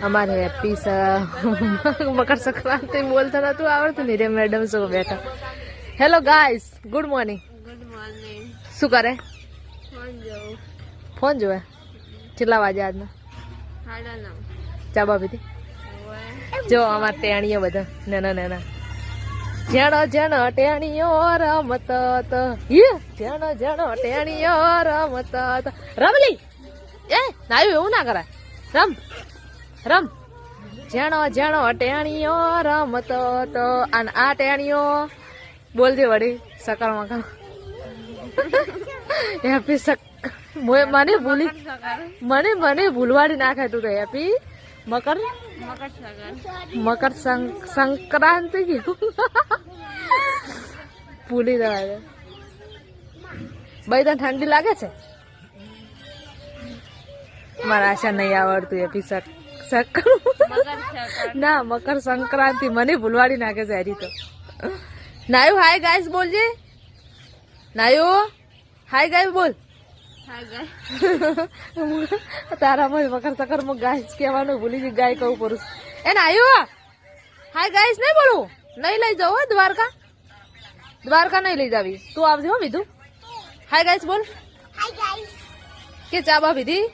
અમારે હેપી મકર સંક્રાંતિ બોલતા નતું આવડતું ને રે મેડમ શું બેઠા. Hello guys, good morning. Good morning. શું કરે? ફોન જોવે. કેટલા વાગે આજના? 9:30. ચા બાપીથી જો અમારે ટેણીઓ બધા નાના નાના. જેણો જેણો ટેણીઓ રમત જેણો જેણો ટેણીઓ રમત રમલી એ નાયું એવું ના કરાય. રમ રમ જેણો જેણો ટેણીઓ રમત તો અને આ ટેણીઓ બોલજે વળી સકર મકર હેપી મને ભૂલી મને ભૂલવાડી નાખે તું તો હેપી મકર સંક્રાંતિ ભૂલી જવાય. ભાઈ તને ઠંડી લાગે છે? મારા આશા નહીં આવડતું હેપી ના મકર સંક્રાંતિ મને ભૂલવાડી નાખે છે હરી તો. નાયુ હાય ગાઈસ બોલજે. નાયુ હાય ગાઈસ બોલ. તારામાં મકર સંક્રાંતિ માં ગાઈસ કહેવાનું ભૂલી ગઈ. ગાય કહું પુરુષ એ નાયુ હાય ગાઈસ નહીં બોલું. નહીં લઈ જાવ દ્વારકા નહીં લઈ જાવી. તું આવજે હો વિધુ. હાય ગાઈસ બોલ. કે ચા બા પીધી?